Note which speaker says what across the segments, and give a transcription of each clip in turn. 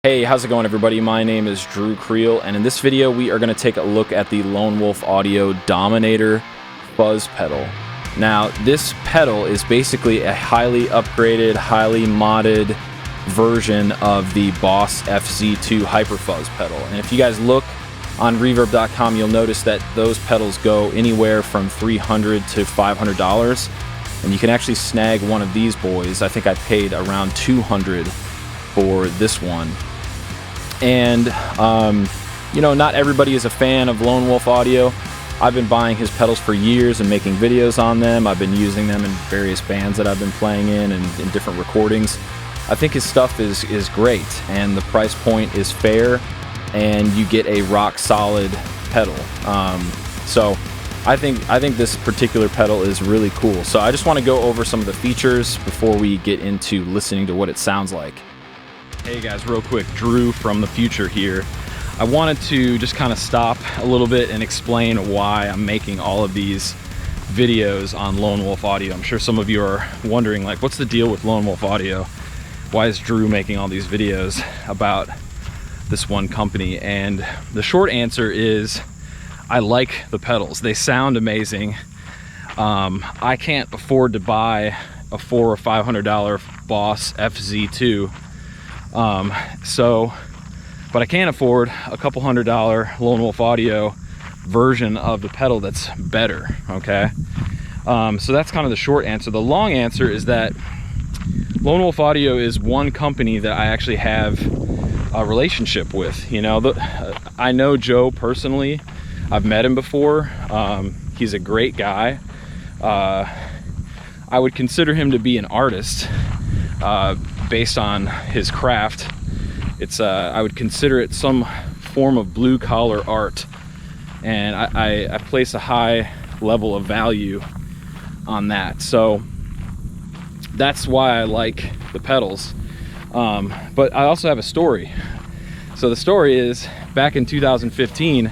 Speaker 1: Hey, how's it going everybody? My name is Drew Creal, and in this video we are going to take a look at the Lone Wolf Audio Dominator Fuzz pedal. Now this pedal is basically a highly upgraded, highly modded version of the Boss FZ2 Hyper Fuzz pedal. And if you guys look on reverb.com, you'll notice that those pedals go anywhere from $300 to $500, and you can actually snag one of these boys. I think I paid around $200 for this one. And you know, not everybody is a fan of Lone Wolf Audio. I've been buying his pedals for years and making videos on them. I've been using them in various bands that I've been playing in and in different recordings. I think his stuff is great, and the price point is fair, and you get a rock solid pedal. So I think this particular pedal is really cool. So I just want to go over some of the features before we get into listening to what it sounds like. Hey guys, real quick, Drew from the future here. I wanted to just kind of stop a little bit and explain why I'm making all of these videos on Lone Wolf Audio. I'm sure some of you are wondering, like, what's the deal with Lone Wolf Audio? Why is Drew making all these videos about this one company? And the short answer is I like the pedals. They sound amazing. I can't afford to buy a $400 or $500 Boss FZ2. But I can afford a couple $100 Lone Wolf Audio version of the pedal that's better, okay? So that's kind of the short answer. The long answer is that Lone Wolf Audio is one company that I actually have a relationship with. You know, I know Joe personally. I've met him before. He's a great guy. I would consider him to be an artist. Based on his craft, I would consider it some form of blue collar art, and I place a high level of value on that. So that's why I like the pedals. But I also have a story. So the story is, back in 2015,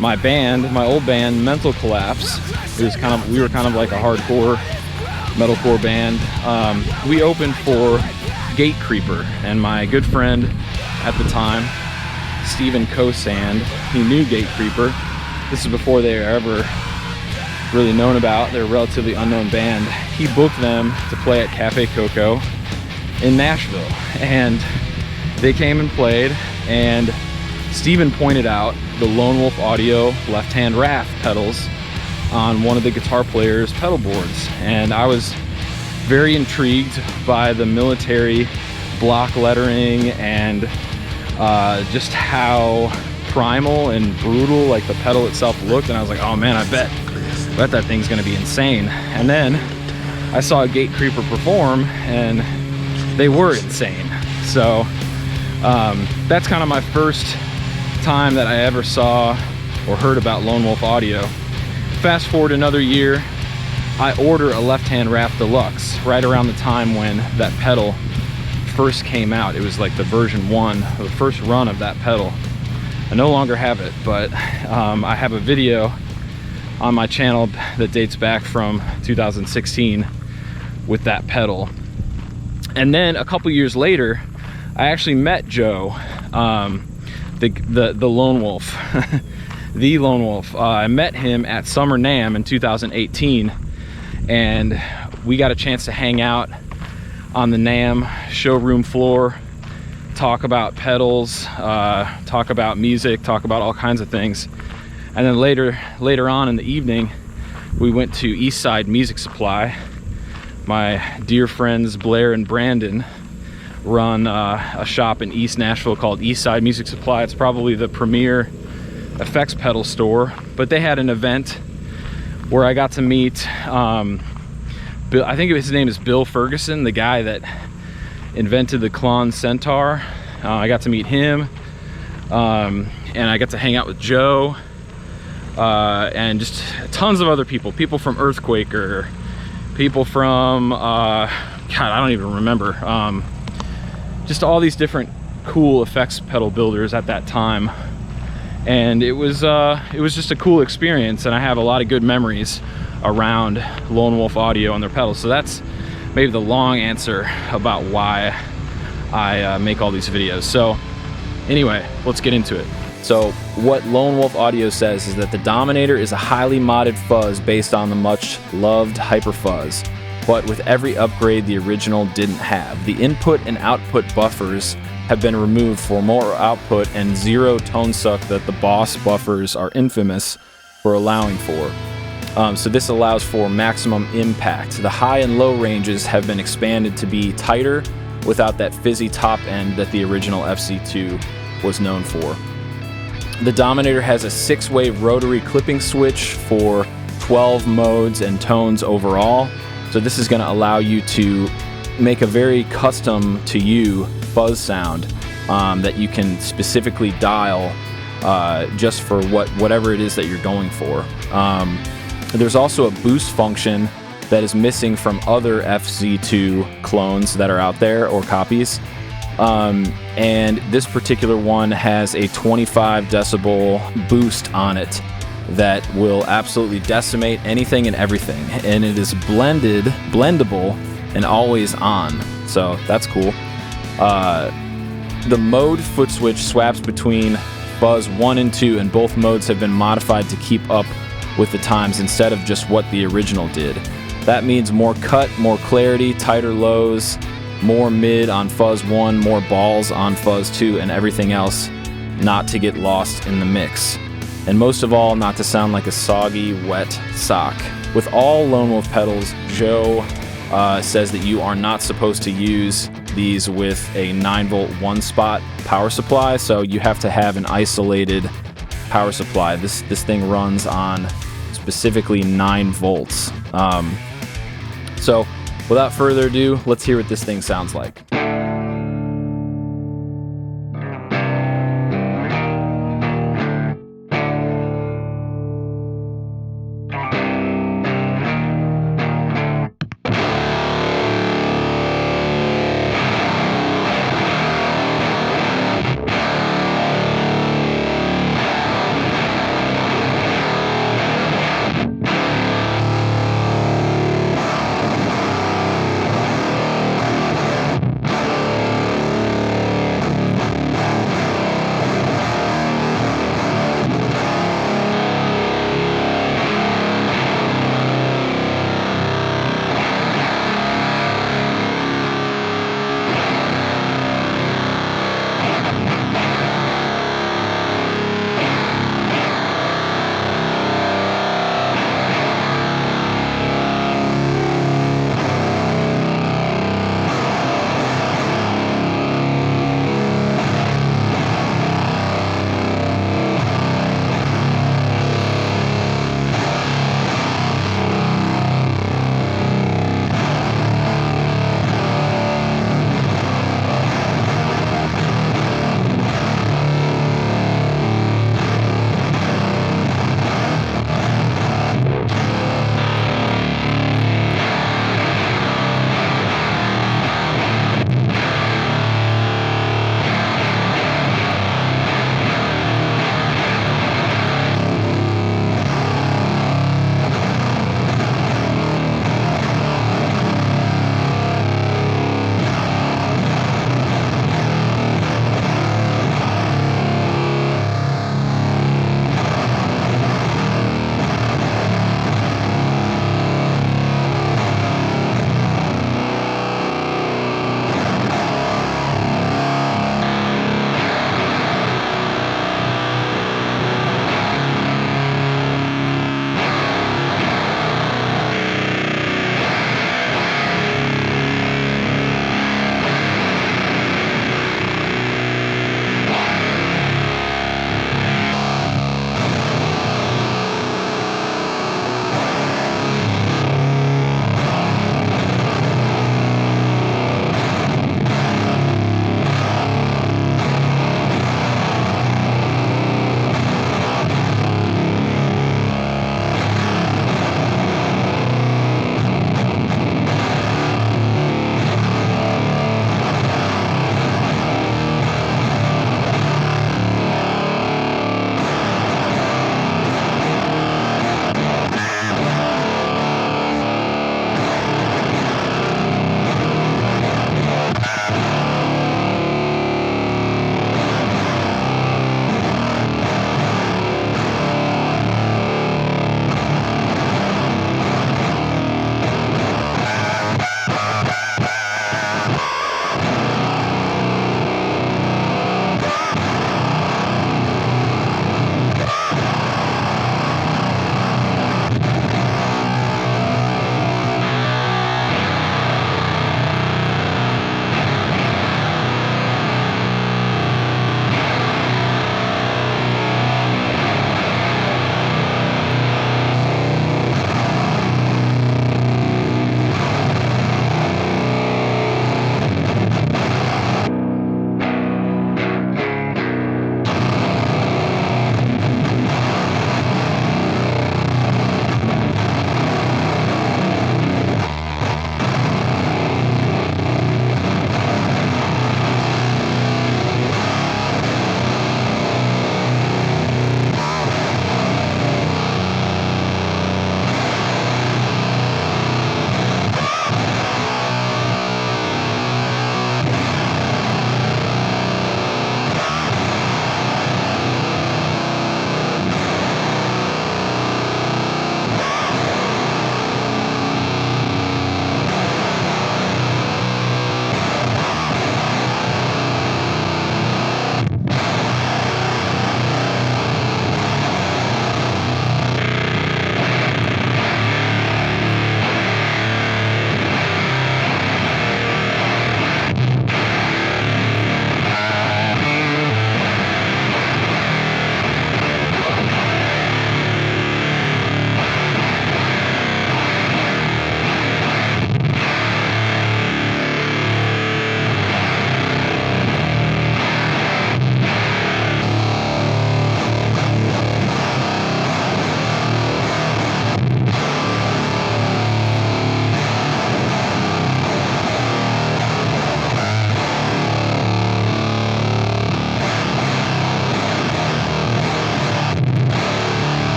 Speaker 1: my old band, Mental Collapse, we were kind of like a hardcore metalcore band. We opened for Gatecreeper, and my good friend at the time, Steven Kosand, he knew Gatecreeper. This is before they were ever really known about. They're a relatively unknown band. He booked them to play at Cafe Coco in Nashville, and they came and played, and Steven pointed out the Lone Wolf Audio left-hand Wrath pedals on one of the guitar player's pedal boards, and I was very intrigued by the military block lettering and just how primal and brutal like the pedal itself looked, and I was like, oh man, I bet that thing's gonna be insane. And then I saw Gatecreeper perform, and they were insane. So that's kind of my first time that I ever saw or heard about Lone Wolf Audio. Fast forward another year, I order a left-hand Wrath Deluxe right around the time when that pedal first came out. It was like the version 1, the first run of that pedal. I no longer have it, but I have a video on my channel that dates back from 2016 with that pedal. And then a couple years later, I actually met Joe, the Lone Wolf. The Lone Wolf. I met him at Summer Namm in 2018, and we got a chance to hang out on the Namm showroom floor, talk about pedals, talk about music, talk about all kinds of things. And then later on in the evening, we went to Eastside Music Supply. My dear friends Blair and Brandon run a shop in East Nashville called Eastside Music Supply. It's probably the premier effects pedal store, but they had an event where I got to meet Bill, I think his name is Bill Ferguson, the guy that invented the Klon Centaur. I got to meet him, and I got to hang out with Joe, and just tons of other people from Earthquaker, people from God, I don't even remember, just all these different cool effects pedal builders at that time. And it was just a cool experience, and I have a lot of good memories around Lone Wolf Audio and their pedals. So that's maybe the long answer about why I make all these videos. So anyway, let's get into it. So what Lone Wolf Audio says is that the Dominator is a highly modded fuzz based on the much loved Hyper Fuzz, but with every upgrade the original didn't have. The input and output buffers have been removed for more output and zero tone suck that the Boss buffers are infamous for allowing for. So this allows for maximum impact. The high and low ranges have been expanded to be tighter without that fizzy top end that the original FC2 was known for. The Dominator has a 6-way rotary clipping switch for 12 modes and tones overall. So this is going to allow you to make a very custom to you fuzz sound that you can specifically dial just for whatever it is that you're going for. There's also a boost function that is missing from other FZ2 clones that are out there or copies. And this particular one has a 25 decibel boost on it that will absolutely decimate anything and everything. And it is blendable, and always on. So that's cool. The mode foot switch swaps between fuzz 1 and 2, and both modes have been modified to keep up with the times instead of just what the original did. That means more cut, more clarity, tighter lows, more mid on fuzz 1, more balls on fuzz 2, and everything else not to get lost in the mix. And most of all, not to sound like a soggy, wet sock. With all Lone Wolf pedals, Joe says that you are not supposed to use these with a 9-volt one-spot power supply, so you have to have an isolated power supply. This thing runs on specifically 9 volts. So without further ado, let's hear what this thing sounds like.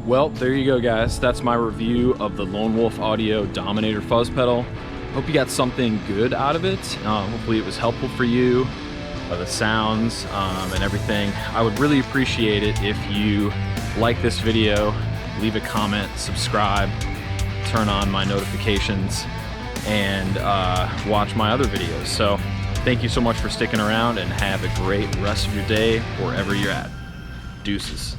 Speaker 1: Well, there you go, guys. That's my review of the Lone Wolf Audio Dominator fuzz pedal. Hope you got something good out of it. Hopefully it was helpful for you, the sounds and everything. I would really appreciate it if you like this video, leave a comment, subscribe, turn on my notifications, and watch my other videos. So thank you so much for sticking around, and have a great rest of your day wherever you're at. Deuces.